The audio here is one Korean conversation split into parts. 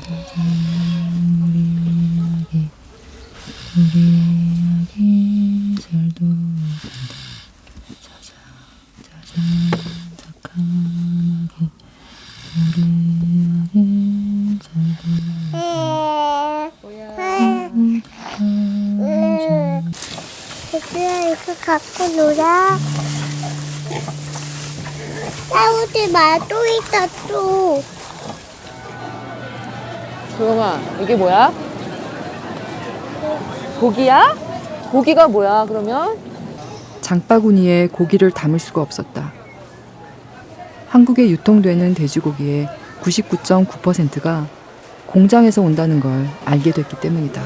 우리 아기 잘도 간다. 자작하게 우리 아기 잘도 얘들아, 이거 갖고 놀아. 싸우지 마, 또 있다, 또. 조용아, 이게 뭐야? 고기야? 고기가 뭐야, 그러면? 장바구니에 고기를 담을 수가 없었다. 한국에 유통되는 돼지고기의 99.9%가 공장에서 온다는 걸 알게 됐기 때문이다.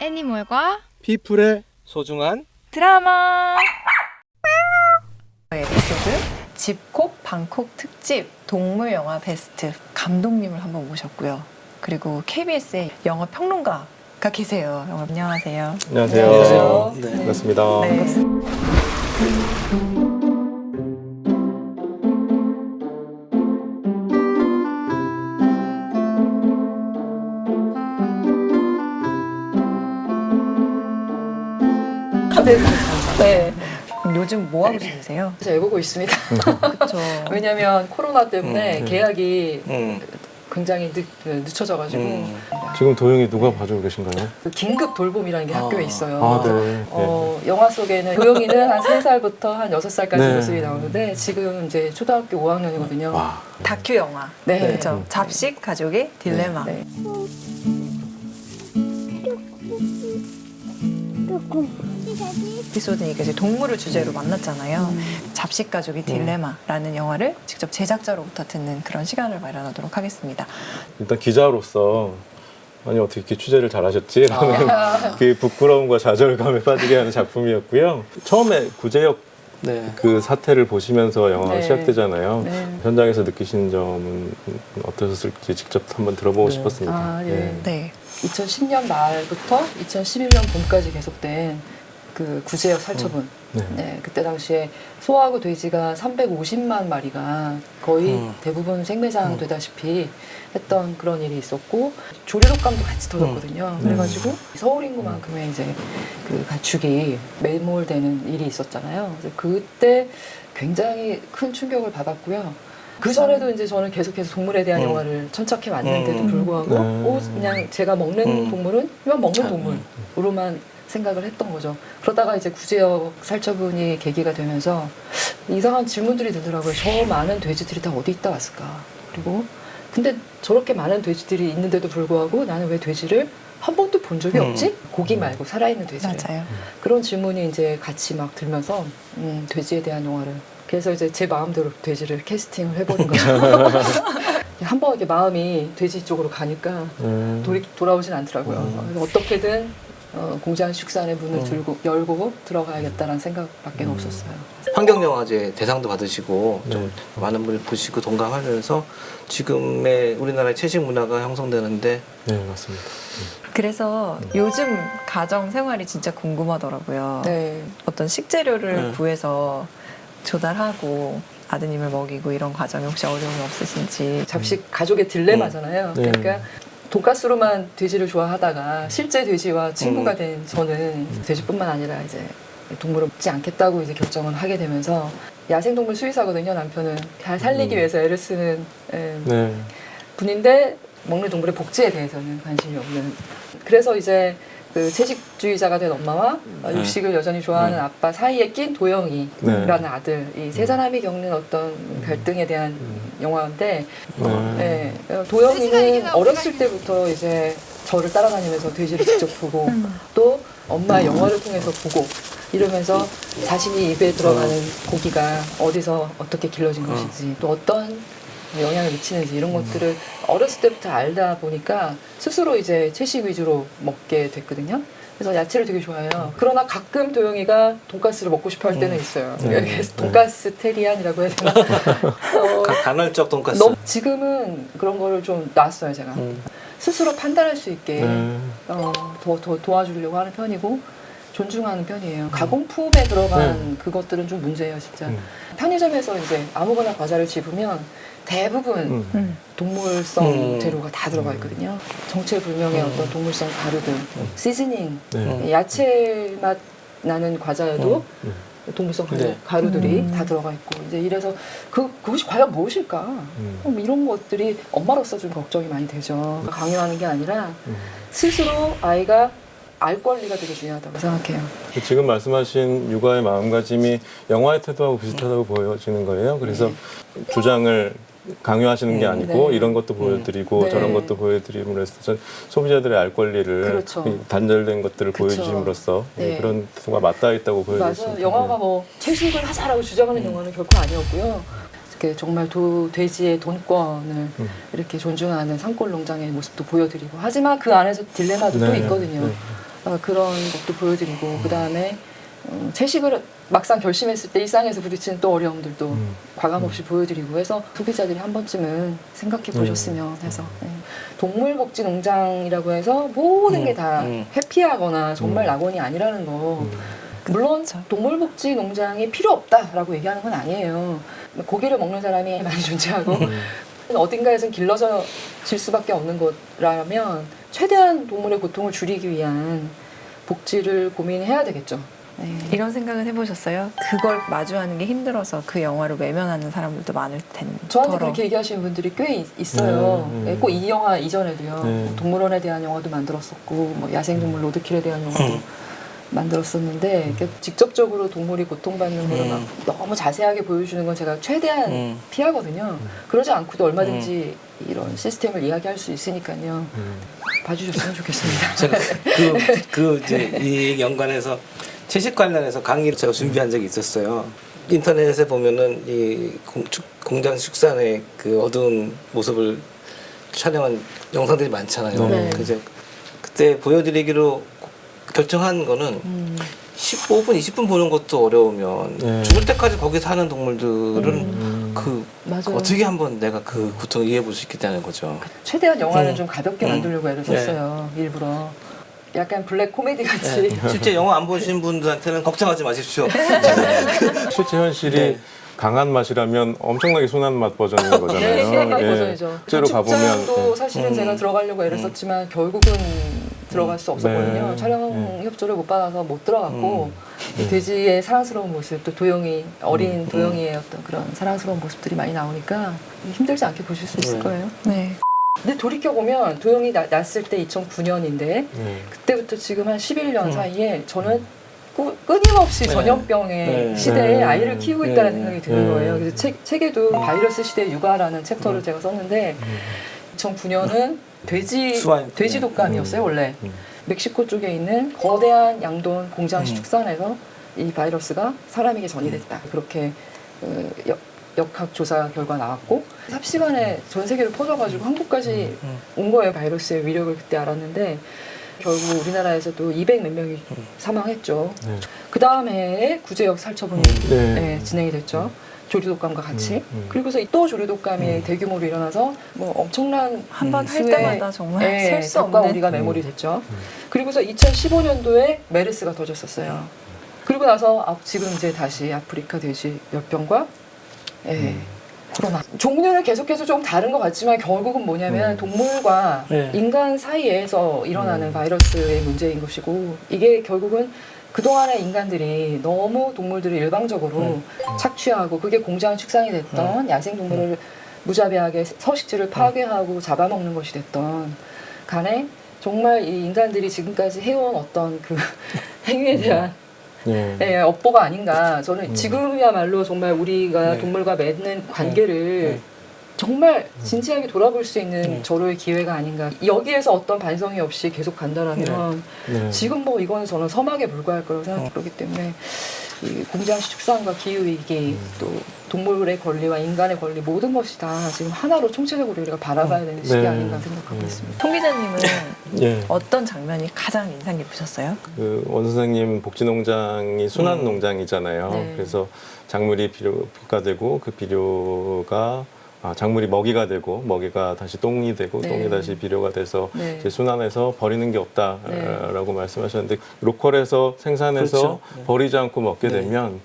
애니멀과 피플의 소중한 드라마 에피소드 집콕 방콕 특집 동물 영화 베스트 감독님을 한번 모셨고요. 그리고 KBS의 영화 평론가가 계세요. 안녕하세요. 안녕하세요. 네. 반갑습니다. 네. 네. 요즘 뭐 하고 지내세요? 잘 보고 있습니다. 그렇죠. 왜냐면 코로나 때문에 계약이 음. 굉장히 늦춰져가지고 지금 도영이 누가 봐주고 계신가요? 그 긴급 돌봄이라는 게 학교에 있어요. 아, 네. 영화 속에는 도영이는 한 3살부터 한 6살까지 네. 모습이 나오는데 지금 이제 초등학교 5학년이거든요. 와. 다큐 영화. 네. 그렇죠. 잡식 가족의 딜레마. 네. 에피소드니까 이제 동물을 주제로 만났잖아요. 잡식 가족의 딜레마라는 영화를 직접 제작자로부터 듣는 그런 시간을 마련하도록 하겠습니다. 일단 기자로서 아니 어떻게 이렇게 취재를 잘하셨지? 라는 그 부끄러움과 좌절감에 빠지게 하는 작품이었고요. 처음에 구제역 그 사태를 보시면서 영화가 네. 시작되잖아요. 네. 현장에서 느끼시는 점은 어떠셨을지 직접 한번 들어보고 싶었습니다. 아, 예. 네. 2010년 말부터 2011년 봄까지 계속된 그 구제역 살처분. 네. 네, 그때 당시에 소하고 돼지가 350만 마리가 거의 대부분 생매장 되다시피 했던 그런 일이 있었고 조류독감도 같이 터졌거든요. 그래가지고 서울 인구만큼의 이제 그 가축이 매몰되는 일이 있었잖아요. 그래서 그때 굉장히 큰 충격을 받았고요. 그 전에도 이제 저는 계속해서 동물에 대한 영화를 천착해 왔는데도 불구하고 그냥 제가 먹는 동물은 그냥 먹는 동물로만 생각을 했던 거죠. 그러다가 이제 구제역 살처분이 계기가 되면서 이상한 질문들이 들더라고요. 저 많은 돼지들이 다 어디 있다 왔을까? 그리고 근데 저렇게 많은 돼지들이 있는데도 불구하고 나는 왜 돼지를 한 번도 본 적이 없지? 고기 말고 살아있는 돼지를. 맞아요. 그런 질문이 이제 같이 막 들면서 돼지에 대한 영화를. 그래서 이제 제 마음대로 돼지를 캐스팅을 해버린 거죠. 한번 이렇게 마음이 돼지 쪽으로 가니까 돌아오진 않더라고요. 그래서 어떻게든 공장 축산의 문을 열고 들어가야겠다라는 생각밖에 없었어요. 환경영화제 대상도 받으시고 좀 많은 분이 보시고 동감하면서 지금의 우리나라의 채식 문화가 형성되는데 네, 맞습니다. 그래서 요즘 가정 생활이 진짜 궁금하더라고요. 네. 어떤 식재료를 구해서 조달하고 아드님을 먹이고 이런 과정에 혹시 어려움이 없으신지. 잡식 가족의 딜레마잖아요. 네. 그러니까 돈가스로만 돼지를 좋아하다가 실제 돼지와 친구가 된 저는 돼지뿐만 아니라 이제 동물을 먹지 않겠다고 이제 결정을 하게 되면서 야생동물 수의사거든요. 남편은 잘 살리기 위해서 애를 쓰는 네. 분인데 먹는 동물의 복지에 대해서는 관심이 없는. 그래서 이제 그 채식주의자가 된 엄마와 육식을 여전히 좋아하는 아빠 사이에 낀 도영이라는 아들, 이 세 사람이 겪는 어떤 갈등에 대한 영화인데, 네, 도영이는 어렸을 때부터 이제 저를 따라다니면서 돼지를 직접 보고 또 엄마의 영화를 통해서 보고 이러면서 자신이 입에 들어가는 고기가 어디서 어떻게 길러진 것인지 또 어떤 영향을 미치는지 이런 것들을 어렸을 때부터 알다 보니까 스스로 이제 채식 위주로 먹게 됐거든요. 그래서 야채를 되게 좋아해요. 그러나 가끔 도영이가 돈가스를 먹고 싶어 할 때는 있어요. 그래서 돈가스 테리안이라고 해야 되나? 간헐적 돈가스. 지금은 그런 거를 좀 놨어요, 제가. 스스로 판단할 수 있게 더 도와주려고 하는 편이고 존중하는 편이에요. 가공품에 들어간 그것들은 좀 문제예요, 진짜. 편의점에서 이제 아무거나 과자를 집으면 대부분 동물성 재료가 다 들어가 있거든요. 정체불명의 어떤 동물성 가루들, 시즈닝, 야채 맛 나는 과자에도 동물성 가루들이 다 들어가 있고 이제 이래서 그것이 과연 무엇일까? 이런 것들이 엄마로서 좀 걱정이 많이 되죠. 강요하는 게 아니라 스스로 아이가 알 권리가 되게 중요하다고 생각해요. 지금 말씀하신 육아의 마음가짐이 영화의 태도하고 비슷하다고 보여지는 거예요. 그래서 주장을 강요하시는 게 아니고 이런 것도 보여드리고 저런 것도 보여드림으로써 소비자들의 알 권리를 그렇죠. 단절된 것들을 보여주심으로써 그런 태도가 맞닿아 있다고 보여졌습니다. 맞아요. 영화가 뭐 채식을 하자라고 주장하는 영화는 결코 아니었고요. 이렇게 정말 돼지의 돈권을 이렇게 존중하는 산골 농장의 모습도 보여드리고 하지만 그 안에서 딜레마도 또 있거든요. 그런 것도 보여드리고 그 다음에 채식을 막상 결심했을 때 일상에서 부딪히는 또 어려움들도 과감없이 보여드리고 해서 소비자들이 한 번쯤은 생각해 보셨으면 해서 동물복지 농장이라고 해서 모든 게 다 해피하거나 정말 낙원이 아니라는 거 물론 동물복지 농장이 필요 없다라고 얘기하는 건 아니에요. 고기를 먹는 사람이 많이 존재하고 어딘가에선 길러질 수밖에 없는 거라면 최대한 동물의 고통을 줄이기 위한 복지를 고민해야 되겠죠. 이런 생각은 해보셨어요? 그걸 마주하는 게 힘들어서 그 영화를 외면하는 사람들도 많을 텐데. 저한테 그렇게 얘기하시는 분들이 꽤 있어요. 꼭 이 영화 이전에도요. 동물원에 대한 영화도 만들었었고, 뭐 야생동물 로드킬에 대한 영화도 만들었었는데 이렇게 직접적으로 동물이 고통받는 거를 막 너무 자세하게 보여주는 건 제가 최대한 피하거든요. 그러지 않고도 얼마든지 이런 시스템을 이야기할 수 있으니까요. 봐주셨으면 좋겠습니다. 제가 이제 이 연관해서 채식 관련해서 강의를 제가 준비한 적이 있었어요. 인터넷에 보면은 이 공장 축산의 그 어두운 모습을 촬영한 영상들이 많잖아요. 그래서 그때 보여드리기로 결정한 거는 15분, 20분 보는 것도 어려우면 죽을 때까지 거기 사는 동물들은 어떻게 한번 내가 그 고통을 이해해 볼 수 있겠다는 거죠. 최대한 영화는 좀 가볍게 만들려고 애를 썼어요. 일부러. 약간 블랙 코미디 같이. 실제 영화 안 보신 분들한테는 걱정하지 마십시오. 실제 현실이 강한 맛이라면 엄청나게 순한 맛 버전인 거잖아요. 순한 맛 버전이죠. 실제로 가보면 축장도 사실은 제가 들어가려고 애를 썼지만 결국은 들어갈 수 없었거든요. 촬영 협조를 못 받아서 못 들어갔고 돼지의 사랑스러운 모습, 또 도영이 어린 도영이의 어떤 그런 사랑스러운 모습들이 많이 나오니까 힘들지 않게 보실 수 있을 거예요. 네. 근데 돌이켜보면 도영이 났을 때 2009년인데 그때부터 지금 한 11년 사이에 저는 끊임없이 전염병의 시대에 아이를 키우고 있다는 생각이 드는 거예요. 그래서 책에도 바이러스 시대 육아라는 챕터를 제가 썼는데 2009년은 돼지 독감이었어요, 원래. 멕시코 쪽에 있는 거대한 양돈 공장식 축산에서 이 바이러스가 사람에게 전이됐다. 그렇게 역학조사 결과 나왔고 삽시간에 전 세계로 퍼져가지고 한국까지 온 거예요. 바이러스의 위력을 그때 알았는데 결국 우리나라에서도 200 몇 명이 사망했죠. 그 다음 해에 구제역 살처분이 진행이 됐죠. 조류독감과 같이. 그리고서 또 조류독감이 대규모로 일어나서 뭐 엄청난 한 번 할 때마다 정말 셀 수 없는 우리가 메모리 됐죠. 그리고서 2015년도에 메르스가 터졌었어요. 그리고 나서 지금 이제 다시 아프리카 돼지열병과 코로나. 종류는 계속해서 좀 다른 것 같지만 결국은 뭐냐면 동물과 인간 사이에서 일어나는 바이러스의 문제인 것이고 이게 결국은 그동안의 인간들이 너무 동물들을 일방적으로 착취하고 그게 공장 축산이 됐던 야생동물을 무자비하게 서식지를 파괴하고 잡아먹는 것이 됐던 간에 정말 이 인간들이 지금까지 해온 어떤 그 행위에 대한 업보가 아닌가. 저는 지금이야말로 정말 우리가 동물과 맺는 관계를 정말 진지하게 돌아볼 수 있는 절호의 기회가 아닌가. 여기에서 어떤 반성이 없이 계속 간다라면 지금 뭐 이거는 저는 서막에 불과할 거라고 생각하기 때문에 이 공장식 축산과 기후위기 또 동물의 권리와 인간의 권리 모든 것이 다 지금 하나로 총체적으로 우리가 바라봐야 되는 시기 아닌가 생각하고 있습니다. 통 기자님은 어떤 장면이 가장 인상 깊으셨어요? 그 원 선생님 복지농장이 순환 농장이잖아요. 그래서 작물이 비료가 되고 그 비료가 작물이 먹이가 되고 먹이가 다시 똥이 되고 네. 똥이 다시 비료가 돼서 네. 이제 순환해서 버리는 게 없다라고 네. 말씀하셨는데 로컬에서 생산해서 그렇죠. 네. 버리지 않고 먹게 네. 되면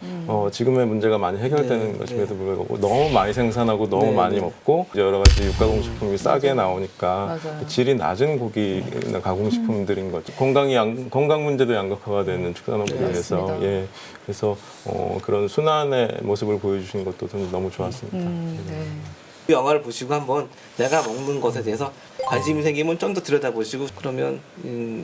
지금의 문제가 많이 해결되는 네. 것임에도 불구하고 너무 많이 생산하고 너무 네. 많이 네. 먹고 이제 여러 가지 육가공식품이 싸게 나오니까 맞아요. 질이 낮은 고기나 가공식품들인 거죠. 건강 문제도 양극화가 되는 축산업으로 네, 인해서 맞습니다. 예 그래서 그런 순환의 모습을 보여주신 것도 저는 너무 좋았습니다. 네. 이 영화를 보시고 한번 내가 먹는 것에 대해서 관심이 생기면 좀 더 들여다보시고 그러면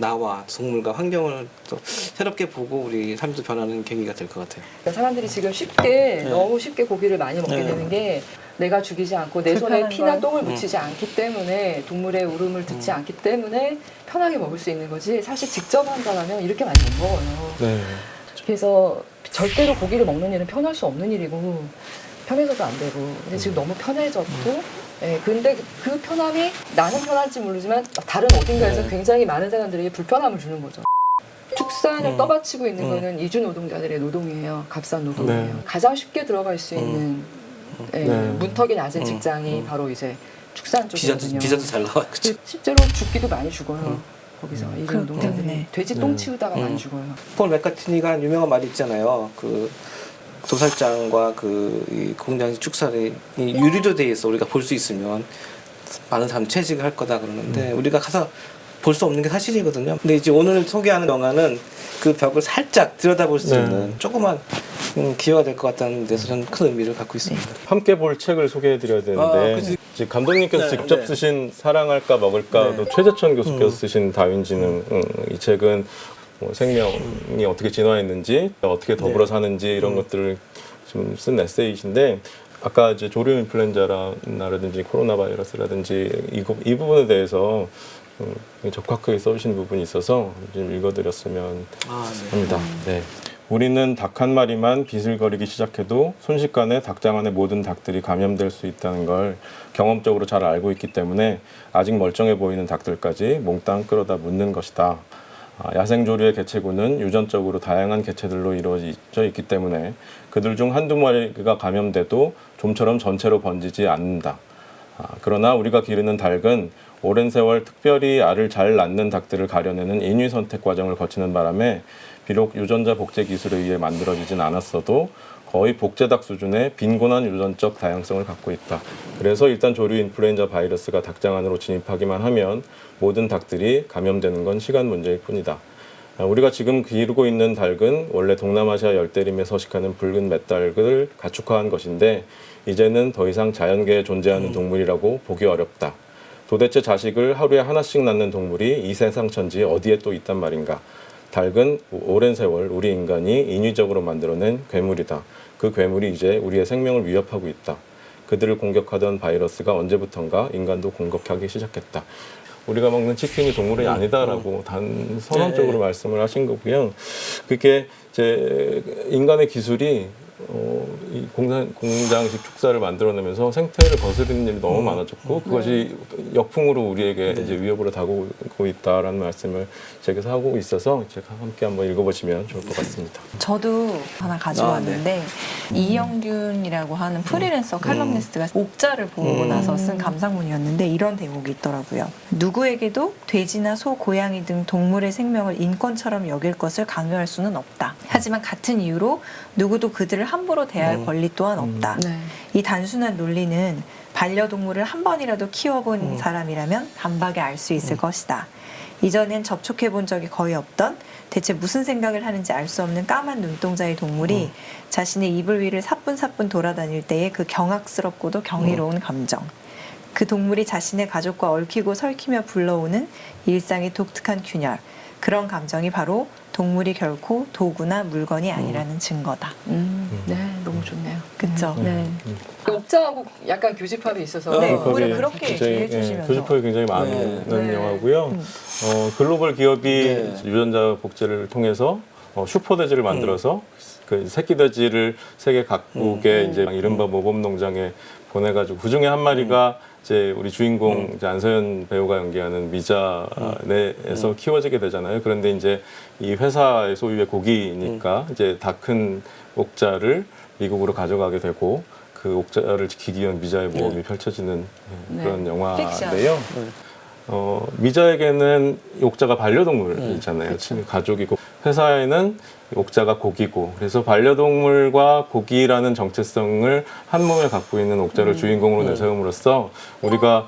나와 동물과 환경을 또 새롭게 보고 우리 삶도 변하는 계기가 될 것 같아요. 그러니까 사람들이 지금 쉽게 너무 쉽게 고기를 많이 먹게 네. 되는 게 내가 죽이지 않고 내 손에 불편한 피나 걸. 똥을 묻히지 않기 때문에 동물의 울음을 듣지 않기 때문에 편하게 먹을 수 있는 거지 사실 직접 한다면 이렇게 많이 못 먹어요. 네. 그래서 절대로 고기를 먹는 일은 편할 수 없는 일이고 편해서도 안 되고 근데 지금 너무 편해졌고 예, 근데 그 편함이 나는 편할지 모르지만 다른 어딘가에서 네. 굉장히 많은 사람들에게 불편함을 주는 거죠. 축산을 떠받치고 있는 거는 이주 노동자들의 노동이에요. 값싼 노동이에요. 네. 가장 쉽게 들어갈 수 있는 예, 네. 문턱이 낮은 직장이 바로 이제 축산 쪽이거든요. 비자도 잘 나와. 그쵸? 실제로 죽기도 많이 죽어요. 거기서 이주 그렇기 노동자들이 때문에. 돼지 똥 치우다가 많이 죽어요. 폴 맥카트니가 한 유명한 말이 있잖아요. 그 도살장과 이 공장 축사를 이 유리로 돼 있어 우리가 볼 수 있으면 많은 사람 채식을 할 거다 그러는데 우리가 가서 볼 수 없는 게 사실이거든요. 근데 이제 오늘 소개하는 영화는 그 벽을 살짝 들여다볼 수 네. 있는 조그만 기여가 될 것 같다는 데서 저는 큰 의미를 갖고 있습니다. 함께 볼 책을 소개해드려야 되는데 그치. 이제 감독님께서 네, 직접 네. 쓰신 사랑할까 먹을까도 네. 최재천 교수께서 쓰신 다윈지능 이 책은 뭐 생명이 어떻게 진화했는지 어떻게 더불어 네. 사는지 이런 것들을 좀 쓴 에세이신데 아까 이제 조류 인플루엔자라든지 코로나 바이러스라든지 이 부분에 대해서 적확하게 써주신 부분이 있어서 좀 읽어드렸으면 합니다. 네. 우리는 닭 한 마리만 비슬거리기 시작해도 순식간에 닭장 안의 모든 닭들이 감염될 수 있다는 걸 경험적으로 잘 알고 있기 때문에 아직 멀쩡해 보이는 닭들까지 몽땅 끌어다 묻는 것이다. 야생조류의 개체군은 유전적으로 다양한 개체들로 이루어져 있기 때문에 그들 중 한두 마리가 감염돼도 좀처럼 전체로 번지지 않는다. 그러나 우리가 기르는 닭은 오랜 세월 특별히 알을 잘 낳는 닭들을 가려내는 인위 선택 과정을 거치는 바람에 비록 유전자 복제 기술에 의해 만들어지진 않았어도 거의 복제닭 수준의 빈곤한 유전적 다양성을 갖고 있다. 그래서 일단 조류 인플루엔자 바이러스가 닭장 안으로 진입하기만 하면 모든 닭들이 감염되는 건 시간 문제일 뿐이다. 우리가 지금 기르고 있는 닭은 원래 동남아시아 열대림에 서식하는 붉은 맷닭을 가축화한 것인데 이제는 더 이상 자연계에 존재하는 동물이라고 보기 어렵다. 도대체 자식을 하루에 하나씩 낳는 동물이 이 세상 천지에 어디에 또 있단 말인가. 닭은 오랜 세월 우리 인간이 인위적으로 만들어낸 괴물이다. 그 괴물이 이제 우리의 생명을 위협하고 있다. 그들을 공격하던 바이러스가 언제부턴가 인간도 공격하기 시작했다. 우리가 먹는 치킨이 동물이 아니다라고 단 선언적으로 말씀을 하신 거고요. 그게 이제 인간의 기술이 이 공장식 축사를 만들어내면서 생태를 거스르는 일이 너무 많아졌고 그것이 역풍으로 우리에게 이제 위협으로 다가오고 있다라는 말씀을 제가 하고 있어서 제가 함께 한번 읽어보시면 좋을 것 같습니다. 저도 하나 가지고 왔는데 이영균이라고 하는 프리랜서 칼럼니스트가 옥자를 보고 나서 쓴 감상문이었는데 이런 대목이 있더라고요. 누구에게도 돼지나 소, 고양이 등 동물의 생명을 인권처럼 여길 것을 강요할 수는 없다. 하지만 같은 이유로 누구도 그들을 함부로 대할 권리 또한 없다. 네. 이 단순한 논리는 반려동물을 한 번이라도 키워본 사람이라면 단박에 알 수 있을 것이다. 이전엔 접촉해 본 적이 거의 없던 대체 무슨 생각을 하는지 알 수 없는 까만 눈동자의 동물이 자신의 이불 위를 사뿐사뿐 돌아다닐 때의 그 경악스럽고도 경이로운 감정. 그 동물이 자신의 가족과 얽히고 설키며 불러오는 일상의 독특한 균열. 그런 감정이 바로 동물이 결코 도구나 물건이 아니라는 증거다. 네, 너무 좋네요. 그쵸? 네. 옥자하고 약간 교집합이 있어서 네, 거기에 오히려 그렇게 굉장히, 얘기해 주시면서. 교집합이 굉장히 많은 네. 영화고요. 글로벌 기업이 네. 유전자 복제를 통해서 슈퍼돼지를 만들어서 그 새끼 돼지를 세계 각국에 이제 이른바 모범 농장에 보내가지고 그 중에 한 마리가 이제 우리 주인공 이제 안서연 배우가 연기하는 미자 내에서 키워지게 되잖아요. 그런데 이제 이 회사의 소유의 고기니까 이제 다 큰 옥자를 미국으로 가져가게 되고 그 옥자를 지키기 위한 미자의 모험이 펼쳐지는 그런 영화인데요. 미자에게는 옥자가 반려동물이잖아요. 가족이고 회사에는 옥자가 고기고, 그래서 반려동물과 고기라는 정체성을 한 몸에 갖고 있는 옥자를 주인공으로 내세움으로써 우리가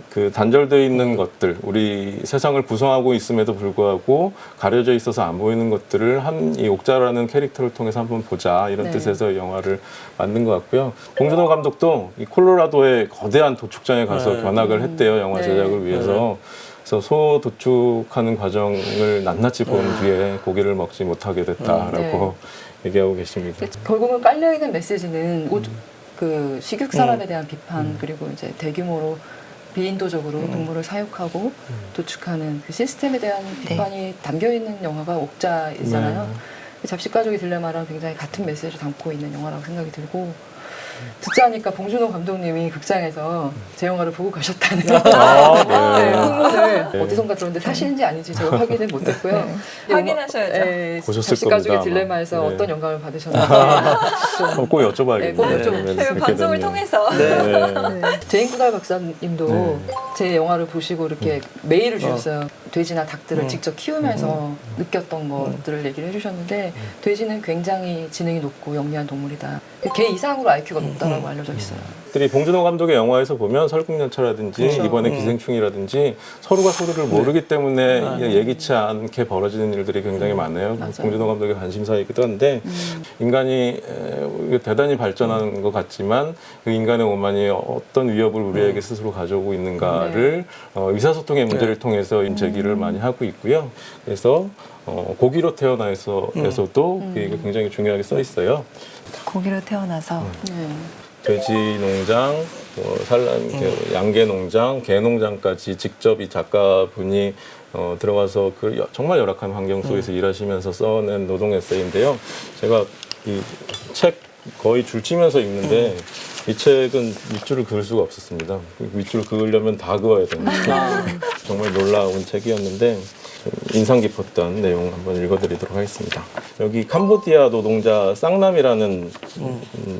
그 단절되어 있는 것들, 우리 세상을 구성하고 있음에도 불구하고 가려져 있어서 안 보이는 것들을 이 옥자라는 캐릭터를 통해서 한번 보자, 이런 뜻에서 영화를 만든 것 같고요. 봉준호 감독도 이 콜로라도의 거대한 도축장에 가서 견학을 했대요, 영화 제작을 위해서. 그래서 소 도축하는 과정을 낱낱이 본 뒤에 고기를 먹지 못하게 됐다라고 얘기하고 계십니다. 결국은 깔려있는 메시지는 그 식육 산업에 대한 비판, 그리고 이제 대규모로 비인도적으로 동물을 사육하고 도축하는 그 시스템에 대한 비판이 담겨있는 영화가 옥자이잖아요. 잡식가족의 딜레마랑 굉장히 같은 메시지를 담고 있는 영화라고 생각이 들고, 듣자 하니까 봉준호 감독님이 극장에서 제 영화를 보고 가셨다는 흥문을 어디선가 들었는데 사실인지 아닌지 제가 확인은 못했고요. 확인하셔야죠. 보셨을 잡식가족의 겁니다, 딜레마에서 아마. 어떤 영감을 받으셨는지 꼭 여쭤봐야겠네요. 꼭 여쭤- 방송을 통해서. 제인구달 박사님도 제 영화를 보시고 이렇게 메일을 주셨어요. 돼지나 닭들을 직접 키우면서 느꼈던 것들을 얘기를 해주셨는데, 돼지는 굉장히 지능이 높고 영리한 동물이다. 개 이상으로 IQ가 높다라고 알려져 있어요. 봉준호 감독의 영화에서 보면 설국열차라든지 이번에 기생충이라든지 서로가 서로를 모르기 때문에 예기치 않게 벌어지는 일들이 굉장히 많아요. 봉준호 감독의 관심사이기도 한데, 인간이 대단히 발전한 것 같지만 그 인간의 오만이 어떤 위협을 우리에게 스스로 가져오고 있는가를 의사소통의 문제를 통해서 제기를 많이 하고 있고요. 그래서 고기로 태어나서에서도 이게 굉장히 중요하게 써 있어요. 고기로 태어나서 돼지 농장, 양계 농장, 개 농장까지 직접 이 작가분이 들어가서 그 정말 열악한 환경 속에서 일하시면서 써낸 노동 에세이인데요. 제가 이 책 거의 줄치면서 읽는데 이 책은 밑줄을 그을 수가 없었습니다. 밑줄을 그으려면 다 그어야 되는 정말 놀라운 책이었는데 인상 깊었던 내용 한번 읽어드리도록 하겠습니다. 여기 캄보디아 노동자 쌍남이라는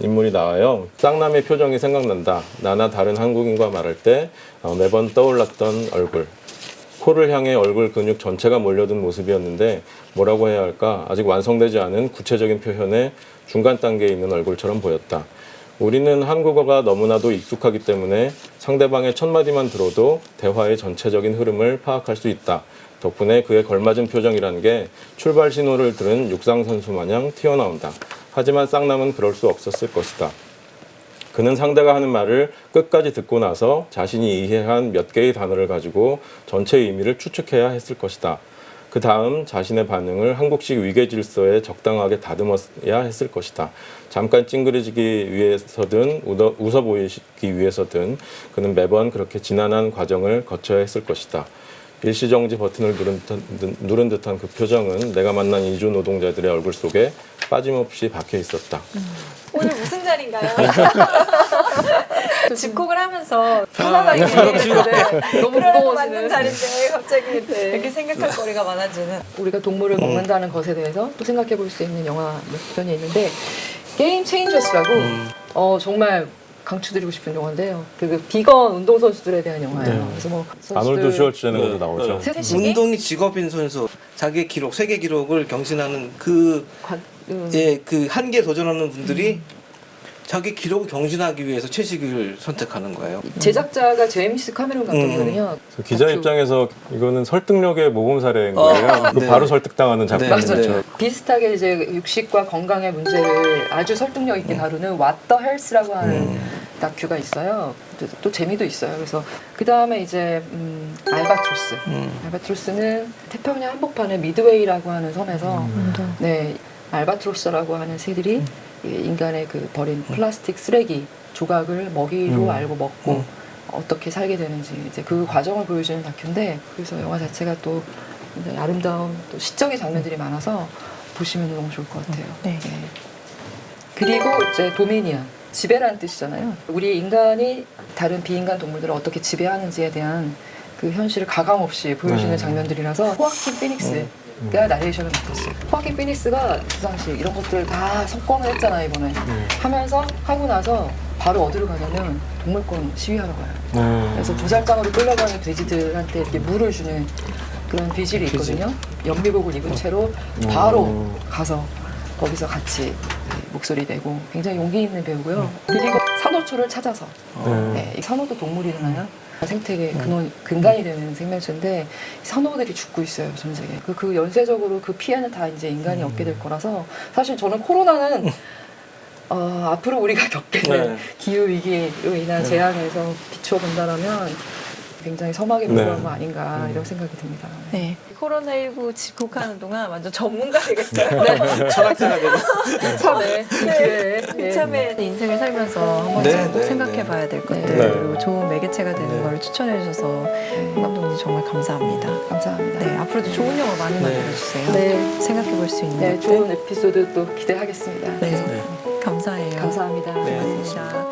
인물이 나와요. 쌍남의 표정이 생각난다. 나나 다른 한국인과 말할 때 매번 떠올랐던 얼굴. 코를 향해 얼굴 근육 전체가 몰려든 모습이었는데 뭐라고 해야 할까? 아직 완성되지 않은 구체적인 표현의 중간 단계에 있는 얼굴처럼 보였다. 우리는 한국어가 너무나도 익숙하기 때문에 상대방의 첫 마디만 들어도 대화의 전체적인 흐름을 파악할 수 있다. 덕분에 그에 걸맞은 표정이라는 게 출발 신호를 들은 육상선수 마냥 튀어나온다. 하지만 쌍남은 그럴 수 없었을 것이다. 그는 상대가 하는 말을 끝까지 듣고 나서 자신이 이해한 몇 개의 단어를 가지고 전체의 의미를 추측해야 했을 것이다. 그 다음 자신의 반응을 한국식 위계 질서에 적당하게 다듬어야 했을 것이다. 잠깐 찡그려지기 위해서든 웃어 보이기 위해서든 그는 매번 그렇게 지난한 과정을 거쳐야 했을 것이다. 일시정지 버튼을 누른 듯한 그 표정은 내가 만난 이주 노동자들의 얼굴 속에 빠짐없이 박혀 있었다. 오늘 무슨 자리인가요? 집콕을 하면서 편안하게 너무 맞는 무거워지는. 자리인데 갑자기 이렇게 생각할 거리가 많아지는. 우리가 동물을 먹는다는 것에 대해서 또 생각해 볼 수 있는 영화 몇 편이 있는데, 게임 체인저스라고 정말 강추드리고 싶은 영화인데요. 그 비건 운동 선수들에 대한 영화예요. 그래서 뭐 아놀드 슈왈츠제네거도 나오죠. 운동이 직업인 선수, 자기 기록, 세계 기록을 경신하는 그 한계에 도전하는 분들이 자기 기록을 경신하기 위해서 채식을 선택하는 거예요. 제작자가 제임스 카메론 감독이거든요. 기자 입장에서 이거는 설득력의 모범 사례인 거예요. 바로 설득당하는 작품이죠. 맞아요. 비슷하게 이제 육식과 건강의 문제를 아주 설득력 있게 다루는 What the Health라고 하는 다큐가 있어요. 또 재미도 있어요. 그래서 그 다음에 이제 알바트로스. 알바트로스는 태평양 한복판의 미드웨이라고 하는 섬에서 알바트로스라고 하는 새들이 인간의 그 버린 플라스틱 쓰레기 조각을 먹이로 알고 먹고 어떻게 살게 되는지 이제 그 과정을 보여주는 다큐인데, 그래서 영화 자체가 또 아름다운 또 시적인 장면들이 많아서 보시면 너무 좋을 것 같아요. 그리고 이제 도미니언, 지배라는 뜻이잖아요. 우리 인간이 다른 비인간 동물들을 어떻게 지배하는지에 대한 그 현실을 가감 없이 보여주는 장면들이라서 호아킨 피닉스가 나레이션을 맡았어요. 호아킨 피닉스가 주상식 이런 것들을 다 석권을 했잖아요, 이번에. 하면서 하고 나서 바로 어디로 가냐면 동물권 시위하러 가요. 그래서 도살장으로 끌려가는 돼지들한테 이렇게 물을 주는 그런 비실이 있거든요. 연미복을 입은 채로 바로 가서 거기서 같이 목소리 내고 굉장히 용기 있는 배우고요. 그리고 산호초를 찾아서 네, 이 산호도 동물이잖아요. 생태계 근간이 되는 생명체인데 산호들이 죽고 있어요, 전 세계. 그 연쇄적으로 그 피해는 다 이제 인간이 얻게 될 거라서 사실 저는 코로나는 앞으로 우리가 겪게 될 기후 위기로 인한 재앙에서 비추어본다라면 굉장히 섬하게 불과한 거 아닌가 이런 생각이 듭니다. 네. 코로나19 집콕하는 동안 완전 전문가 되겠어요. 철학자가 되고. 참에 참에 인생을 살면서 한 번쯤 꼭 생각해 봐야 될 것들 네. 그리고 좋은 매개체가 되는 걸 추천해 주셔서 한 감독님 정말 감사합니다. 감사합니다. 네, 앞으로도 좋은 영화 많이 만들어주세요. 네. 생각해 볼 수 있는 네, 것들. 좋은 에피소드 또 기대하겠습니다. 네. 감사해요. 감사합니다. 네. 고맙습니다.